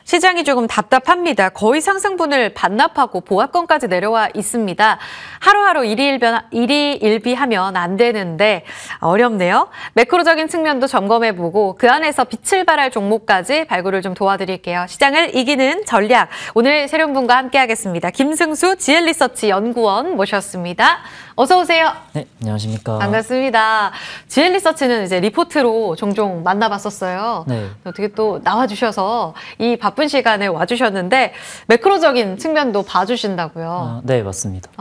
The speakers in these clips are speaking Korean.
시장이 조금 답답합니다. 거의 상승분을 반납하고 보합권까지 내려와 있습니다. 하루하루 일희일비하면 안 되는데 어렵네요. 매크로적인 측면도 점검해보고 그 안에서 빛을 발할 종목까지 발굴을 좀 도와드릴게요. 시장을 이기는 전략. 오늘 새로운 분과 함께하겠습니다. 김승수 GL리서치 연구원 모셨습니다. 어서 오세요. 네, 안녕하십니까. 반갑습니다. GL리서치는 이제 리포트로 종종 만나봤었어요. 네. 어떻게 또 나와주셔서 이 바쁜 시간에 와주셨는데 매크로적인 측면도 봐주신다고요. 네, 맞습니다.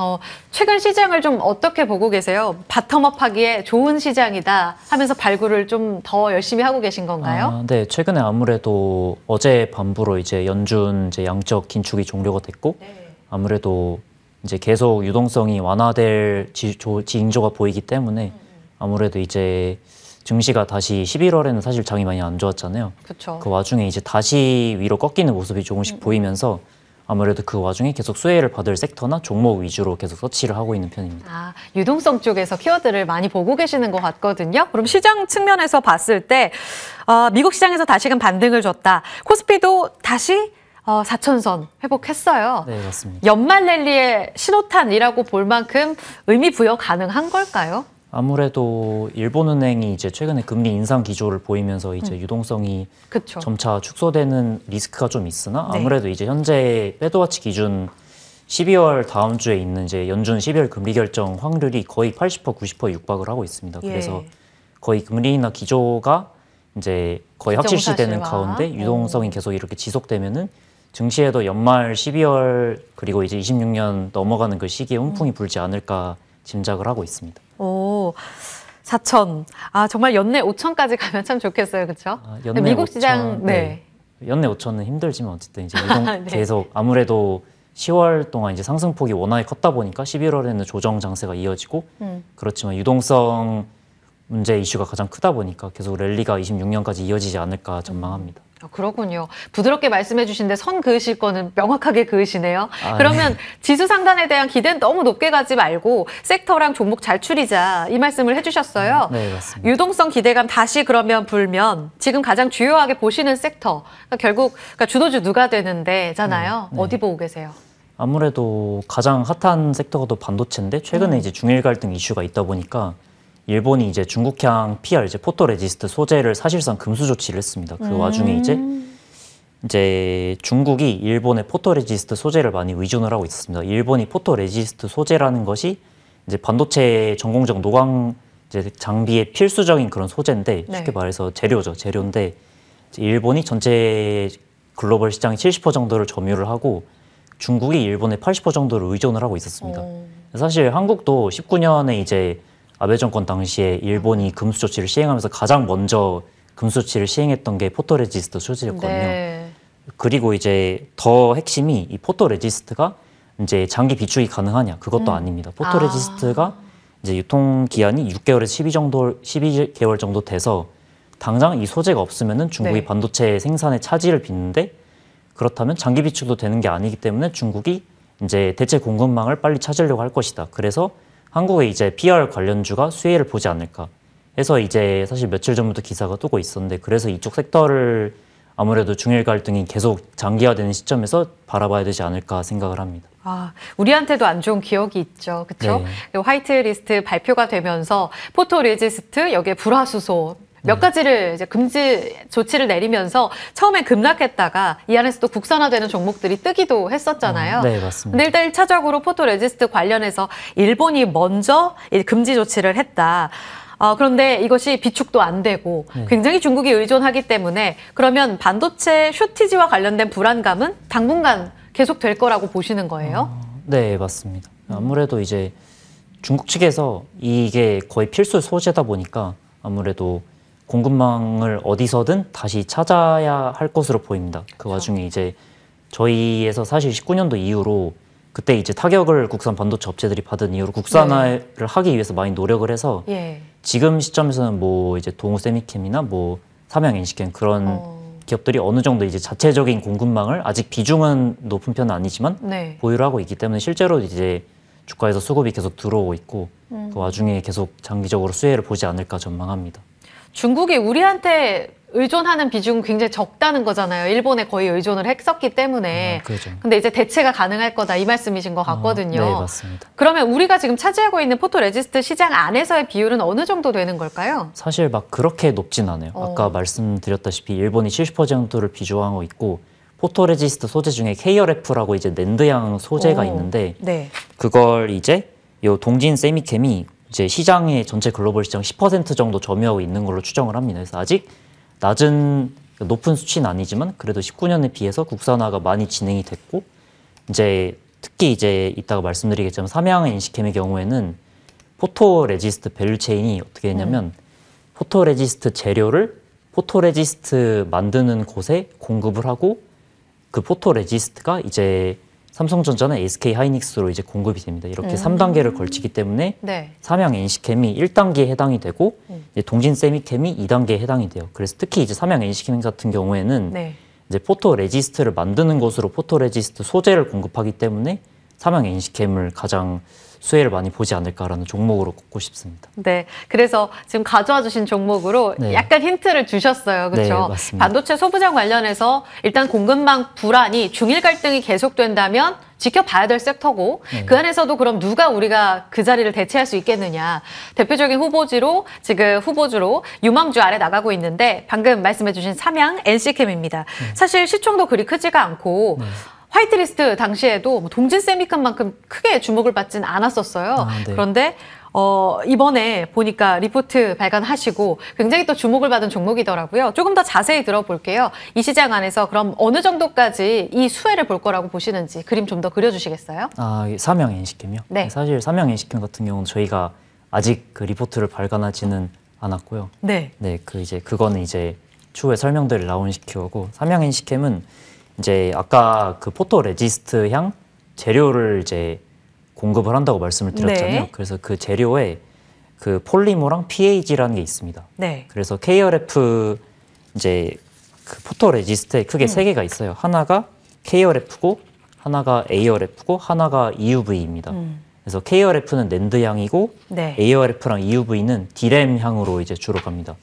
최근 시장을 좀 어떻게 보고 계세요? 바텀업하기에 좋은 시장이다 하면서 발굴을 좀 더 열심히 하고 계신 건가요? 네, 최근에 아무래도 어제 밤부로 이제 연준 양적 긴축이 종료가 됐고, 네. 아무래도 이제 계속 유동성이 완화될 징조가 보이기 때문에 아무래도 이제 증시가 다시 11월에는 사실 장이 많이 안 좋았잖아요. 그렇죠. 그 와중에 이제 다시 위로 꺾이는 모습이 조금씩 보이면서 아무래도 그 와중에 계속 수혜를 받을 섹터나 종목 위주로 계속 서치를 하고 있는 편입니다. 유동성 쪽에서 키워드를 많이 보고 계시는 것 같거든요. 그럼 시장 측면에서 봤을 때 미국 시장에서 다시금 반등을 줬다. 코스피도 다시 4천선 회복했어요. 네, 맞습니다. 연말 랠리의 신호탄이라고 볼 만큼 의미 부여 가능한 걸까요? 아무래도 일본은행이 이제 최근에 금리 인상 기조를 보이면서 이제 유동성이 그쵸. 점차 축소되는 리스크가 좀 있으나 네. 아무래도 이제 현재 패드워치 기준 12월 다음 주에 있는 이제 연준 12월 금리 결정 확률이 거의 80% 90% 육박을 하고 있습니다. 예. 그래서 거의 금리 인하 기조가 이제 거의 확실시되는 가운데 유동성이 계속 이렇게 지속되면은 증시에도 연말 12월 그리고 이제 26년 넘어가는 그 시기에 훈풍이 불지 않을까 짐작을 하고 있습니다. 4천. 정말 연내 5천까지 가면 참 좋겠어요. 그렇죠? 미국 시장, 네. 연내 5천은 힘들지만 어쨌든 이제 유동 네. 계속 아무래도 10월 동안 이제 상승폭이 워낙에 컸다 보니까 11월에는 조정 장세가 이어지고 그렇지만 유동성 문제 이슈가 가장 크다 보니까 계속 랠리가 26년까지 이어지지 않을까 전망합니다. 그렇군요. 부드럽게 말씀해 주신데 선 그으실 거는 명확하게 그으시네요. 그러면 네. 지수 상단에 대한 기대는 너무 높게 가지 말고 섹터랑 종목 잘 추리자 이 말씀을 해주셨어요. 네, 맞습니다. 유동성 기대감 다시 그러면 불면 지금 가장 주요하게 보시는 섹터 결국 주도주 누가 되는데잖아요. 네. 어디 보고 계세요? 아무래도 가장 핫한 섹터가 또 반도체인데 최근에 이제 중일 갈등 이슈가 있다 보니까 일본이 이제 중국향 PR 이제 포토레지스트 소재를 사실상 금수 조치를 했습니다. 그 와중에 이제 중국이 일본의 포토레지스트 소재를 많이 의존을 하고 있었습니다. 일본이 포토레지스트 소재라는 것이 이제 반도체 전공정 노광 이제 장비의 필수적인 그런 소재인데 쉽게 말해서 재료인데 이제 일본이 전체 글로벌 시장의 70% 정도를 점유를 하고 중국이 일본의 80% 정도를 의존을 하고 있었습니다. 사실 한국도 19년에 이제 아베 정권 당시에 일본이 금수 조치를 시행하면서 가장 먼저 금수 조치를 시행했던 게 포토레지스트 소재였거든요. 네. 그리고 이제 더 핵심이 이 포토레지스트가 이제 장기 비축이 가능하냐 그것도 아닙니다. 포토레지스트가 이제 유통 기한이 6개월에서 12개월 정도 돼서 당장 이 소재가 없으면은 중국이 반도체 생산의 차질을 빚는데 그렇다면 장기 비축도 되는 게 아니기 때문에 중국이 이제 대체 공급망을 빨리 찾으려고 할 것이다. 그래서 한국의 이제 PR 관련주가 수혜를 보지 않을까 해서 이제 사실 며칠 전부터 기사가 뜨고 있었는데 그래서 이쪽 섹터를 아무래도 중일 갈등이 계속 장기화되는 시점에서 바라봐야 되지 않을까 생각을 합니다. 우리한테도 안 좋은 기억이 있죠. 그렇죠? 네. 화이트리스트 발표가 되면서 포토레지스트 여기에 불화수소 몇 가지를 이제 금지 조치를 내리면서 처음에 급락했다가 이 안에서 또 국산화되는 종목들이 뜨기도 했었잖아요. 네, 맞습니다. 근데 일단 1차적으로 포토레지스트 관련해서 일본이 먼저 금지 조치를 했다. 그런데 이것이 비축도 안 되고 굉장히 중국이 의존하기 때문에 그러면 반도체 쇼티지와 관련된 불안감은 당분간 계속 될 거라고 보시는 거예요? 네, 맞습니다. 아무래도 이제 중국 측에서 이게 거의 필수 소재다 보니까 아무래도 공급망을 어디서든 다시 찾아야 할 것으로 보입니다. 그 와중에 이제 저희에서 사실 19년도 이후로 그때 이제 타격을 국산 반도체 업체들이 받은 이후로 국산화를 하기 위해서 많이 노력을 해서 지금 시점에서는 뭐 이제 동우세미캠이나 뭐 삼양 NC캠 그런 기업들이 어느 정도 이제 자체적인 공급망을 아직 비중은 높은 편은 아니지만 보유를 하고 있기 때문에 실제로 이제 주가에서 수급이 계속 들어오고 있고 그 와중에 계속 장기적으로 수혜를 보지 않을까 전망합니다. 중국이 우리한테 의존하는 비중은 굉장히 적다는 거잖아요. 일본에 거의 의존을 했었기 때문에. 그렇죠. 근데 이제 대체가 가능할 거다 이 말씀이신 것 같거든요. 네, 맞습니다. 그러면 우리가 지금 차지하고 있는 포토레지스트 시장 안에서의 비율은 어느 정도 되는 걸까요? 사실 막 그렇게 높진 않아요. 아까 말씀드렸다시피 일본이 70% 정도를 비중하고 있고 포토레지스트 소재 중에 KRF라고 이제 낸드양 소재가 있는데 네. 그걸 이제 요 동진 세미캠이 이제 시장의 전체 글로벌 시장 10% 정도 점유하고 있는 걸로 추정을 합니다. 그래서 아직 높은 수치는 아니지만 그래도 19년에 비해서 국산화가 많이 진행이 됐고 이제 특히 이제 이따가 말씀드리겠지만 삼양 NC캠의 경우에는 포토레지스트 밸류체인이 어떻게 되냐면 포토레지스트 재료를 포토레지스트 만드는 곳에 공급을 하고 그 포토레지스트가 이제 삼성전자나 SK하이닉스로 이제 공급이 됩니다. 이렇게 3단계를 걸치기 때문에 네. 삼양 NC캠이 1단계에 해당이 되고 이제 동진 세미캠이 2단계에 해당이 돼요. 그래서 특히 이제 삼양 NC캠 같은 경우에는 네. 이제 포토레지스트를 만드는 곳으로 포토레지스트 소재를 공급하기 때문에 삼양 NC캠을 가장 수혜를 많이 보지 않을까라는 종목으로 꼽고 싶습니다. 네, 그래서 지금 가져와 주신 종목으로 네. 약간 힌트를 주셨어요. 그렇죠? 네, 맞습니다. 반도체 소부장 관련해서 일단 공급망 불안이 중일 갈등이 계속된다면 지켜봐야 될 섹터고 그 안에서도 그럼 누가 우리가 그 자리를 대체할 수 있겠느냐. 대표적인 후보주로 유망주 아래 나가고 있는데 방금 말씀해 주신 삼양 NC캠입니다. 사실 시총도 그리 크지가 않고 화이트리스트 당시에도 뭐 동진 세미컴만큼 크게 주목을 받진 않았었어요. 네. 그런데 이번에 보니까 리포트 발간하시고 굉장히 또 주목을 받은 종목이더라고요. 조금 더 자세히 들어볼게요. 이 시장 안에서 그럼 어느 정도까지 이 수혜를 볼 거라고 보시는지 그림 좀 더 그려주시겠어요? 삼양 NC캠이요? 네. 사실 삼양 NC캠 같은 경우는 저희가 아직 그 리포트를 발간하지는 않았고요. 네. 네, 그거는 이제 추후에 설명들을 라운시키고 삼양 NC캠은 이제 아까 그 포토레지스트 향 재료를 이제 공급을 한다고 말씀을 드렸잖아요. 네. 그래서 그 재료에 그 폴리머랑 PAG라는 게 있습니다. 네. 그래서 KRF 이제 그 포토레지스트에 크게 세 개가 있어요. 하나가 KRF고 하나가 ARF고 하나가 EUV입니다. 그래서 KRF는 낸드 향이고 네. ARF랑 EUV는 디램 향으로 이제 주로 갑니다.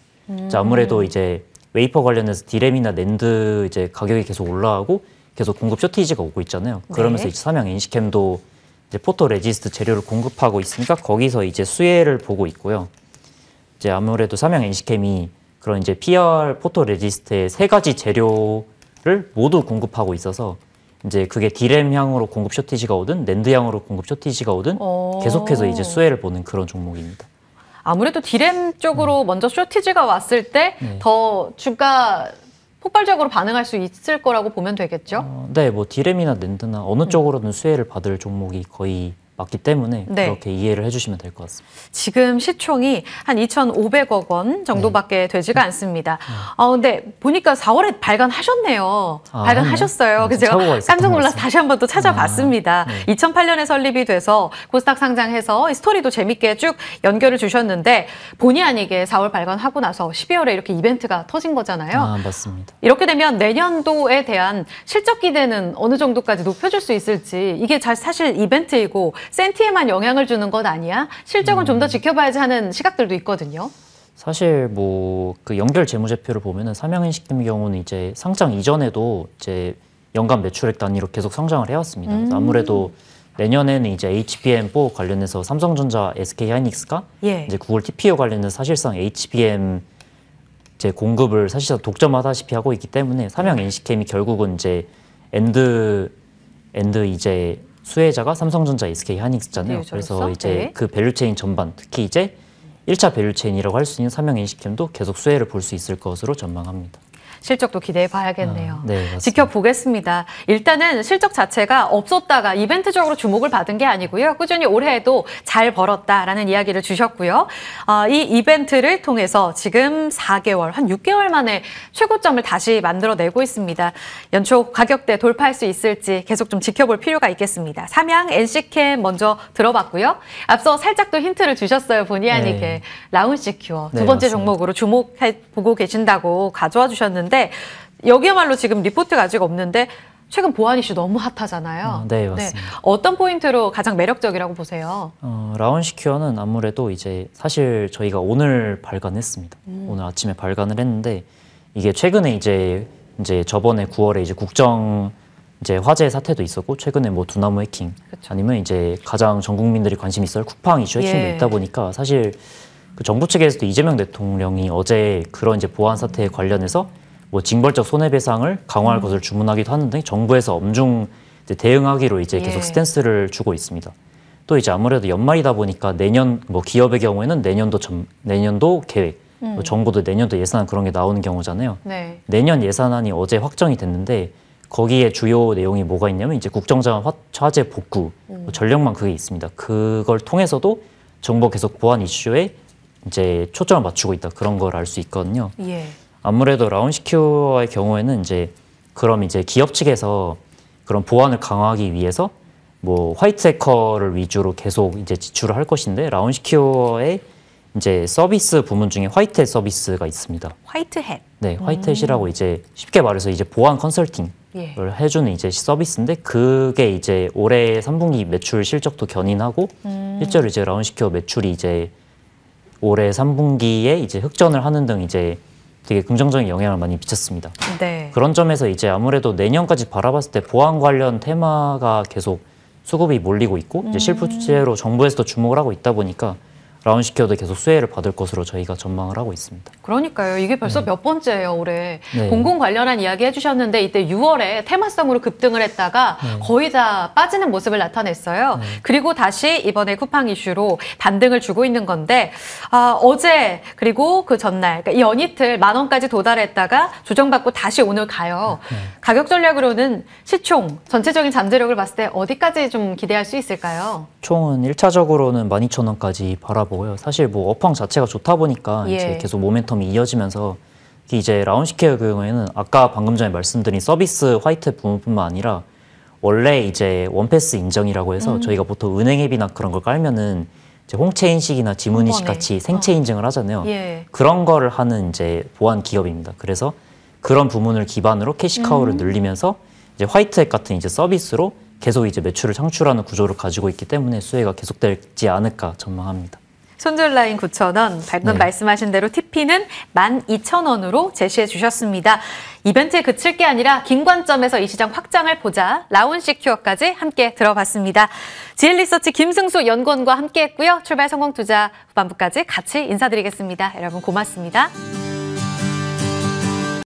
자, 아무래도 이제 웨이퍼 관련해서 디램이나 낸드 이제 가격이 계속 올라가고 계속 공급 쇼티지가 오고 있잖아요. 그러면서 네. 이제 삼양 NC캠도 이제 포토레지스트 재료를 공급하고 있으니까 거기서 이제 수혜를 보고 있고요. 이제 아무래도 삼양 NC캠이 그런 이제 PR 포토레지스트의 세 가지 재료를 모두 공급하고 있어서 이제 그게 디램 향으로 공급 쇼티지가 오든 낸드 향으로 공급 쇼티지가 오든 계속해서 이제 수혜를 보는 그런 종목입니다. 아무래도 디램 쪽으로 먼저 쇼티지가 왔을 때 더 주가 폭발적으로 반응할 수 있을 거라고 보면 되겠죠? 네, 뭐 디램이나 낸드나 어느 쪽으로든 수혜를 받을 종목이 거의 맞기 때문에 네. 그렇게 이해를 해주시면 될 것 같습니다. 지금 시총이 한 2,500억 원 정도밖에 되지가 않습니다. 근데 보니까 4월에 발간하셨네요. 발간하셨어요. 그래서 제가 깜짝 놀라서 다시 한 번 또 찾아봤습니다. 2008년에 설립이 돼서 코스닥 상장해서 이 스토리도 재밌게 쭉 연결을 주셨는데 본의 아니게 4월 발간하고 나서 12월에 이렇게 이벤트가 터진 거잖아요. 맞습니다. 이렇게 되면 내년도에 대한 실적 기대는 어느 정도까지 높여줄 수 있을지 이게 사실 이벤트이고 센티에만 영향을 주는 것 아니야? 실적은 좀 더 지켜봐야지 하는 시각들도 있거든요. 사실 뭐 그 연결 재무제표를 보면은 삼양 NC캠의 경우는 이제 상장 이전에도 이제 연간 매출액 단위로 계속 성장을 해왔습니다. 그래서 아무래도 내년에는 이제 HBM4 관련해서 삼성전자, SK하이닉스가 이제 구글 TPU 관련해서 사실상 HBM 이제 공급을 사실상 독점하다시피 하고 있기 때문에 삼양 NC캠이 결국은 이제 엔드 이제 수혜자가 삼성전자, SK하이닉스잖아요. 그래서 이제 그 밸류체인 전반, 특히 이제 1차 밸류체인이라고 할 수 있는 삼양 NC캠도 계속 수혜를 볼 수 있을 것으로 전망합니다. 실적도 기대해 봐야겠네요. 네, 맞습니다. 지켜보겠습니다. 일단은 실적 자체가 없었다가 이벤트적으로 주목을 받은 게 아니고요. 꾸준히 올해에도 잘 벌었다라는 이야기를 주셨고요. 이 이벤트를 통해서 지금 4개월, 한 6개월 만에 최고점을 다시 만들어내고 있습니다. 연초 가격대 돌파할 수 있을지 계속 좀 지켜볼 필요가 있겠습니다. 삼양 NC캠 먼저 들어봤고요. 앞서 살짝 또 힌트를 주셨어요. 본의 아니게. 라운시큐어 두 번째 종목으로 주목해보고 계신다고 가져와 주셨는데 여기야말로 지금 리포트가 아직 없는데 최근 보안 이슈 너무 핫하잖아요. 네, 맞습니다. 어떤 포인트로 가장 매력적이라고 보세요? 라운시큐어는 아무래도 이제 사실 저희가 오늘 발간했습니다. 오늘 아침에 발간을 했는데 이게 최근에 이제 저번에 9월에 이제 국정 이제 화재 사태도 있었고 최근에 뭐 두나무 해킹 아니면 이제 가장 전 국민들이 관심 있어할 쿠팡 이슈 해킹도 있다 보니까 사실 그 정부 측에서도 이재명 대통령이 어제 그런 이제 보안 사태에 관련해서 뭐 징벌적 손해배상을 강화할 것을 주문하기도 하는데 정부에서 엄중 이제 대응하기로 이제 계속 스탠스를 주고 있습니다. 또 이제 아무래도 연말이다 보니까 내년 뭐 기업의 경우에는 내년도 계획, 정부도 내년도 예산안 그런 게 나오는 경우잖아요. 네. 내년 예산안이 어제 확정이 됐는데 거기에 주요 내용이 뭐가 있냐면 이제 국정자원 화재 복구, 전력망 그게 있습니다. 그걸 통해서도 정부가 계속 보안 이슈에 이제 초점을 맞추고 있다 그런 걸 알 수 있거든요. 예. 아무래도 라운시큐어의 경우에는 이제 그럼 이제 기업 측에서 그런 보안을 강화하기 위해서 뭐 화이트 해커를 위주로 계속 이제 지출을 할 것인데 라운시큐어의 이제 서비스 부문 중에 화이트햇 서비스가 있습니다. 화이트햇. 네, 화이트햇이라고 이제 쉽게 말해서 이제 보안 컨설팅을 해주는 이제 서비스인데 그게 이제 올해 3분기 매출 실적도 견인하고 실제로 이제 라운시큐어 매출이 이제 올해 3분기에 이제 흑전을 하는 등 이제 되게 긍정적인 영향을 많이 미쳤습니다. 네. 그런 점에서 이제 아무래도 내년까지 바라봤을 때 보안 관련 테마가 계속 수급이 몰리고 있고 이제 실프 주제로 정부에서도 주목을 하고 있다 보니까 라운시큐어도 계속 수혜를 받을 것으로 저희가 전망을 하고 있습니다. 그러니까요. 이게 벌써 몇 번째예요, 올해. 네. 공공 관련한 이야기 해주셨는데 이때 6월에 테마성으로 급등을 했다가 거의 다 빠지는 모습을 나타냈어요. 그리고 다시 이번에 쿠팡 이슈로 반등을 주고 있는 건데 어제 그리고 그 전날 그러니까 연이틀 10,000원까지 도달했다가 조정받고 다시 오늘 가요. 가격 전략으로는 시총, 전체적인 잠재력을 봤을 때 어디까지 좀 기대할 수 있을까요? 총은 1차적으로는 12,000원까지 바라보고요. 사실 뭐 업황 자체가 좋다 보니까 이제 계속 모멘텀이 이어지면서 이제 라운시큐어 경우에는 아까 방금 전에 말씀드린 서비스 화이트 부분뿐만 아니라 원래 이제 원패스 인정이라고 해서 저희가 보통 은행 앱이나 그런 걸 깔면은 이제 홍채 인식이나 지문 인식 같이 생체 인증을 하잖아요. 그런 거를 하는 이제 보안 기업입니다. 그래서 그런 부분을 기반으로 캐시카우를 늘리면서 이제 화이트햇 같은 이제 서비스로 계속 이제 매출을 창출하는 구조를 가지고 있기 때문에 수혜가 계속되지 않을까 전망합니다. 손절라인 9,000원, 방금 말씀하신 대로 TP는 12,000원으로 제시해 주셨습니다. 이벤트에 그칠 게 아니라 긴 관점에서 이 시장 확장을 보자 라운시큐어까지 함께 들어봤습니다. GL리서치 김승수 연구원과 함께했고요. 출발 성공 투자 후반부까지 같이 인사드리겠습니다. 여러분 고맙습니다.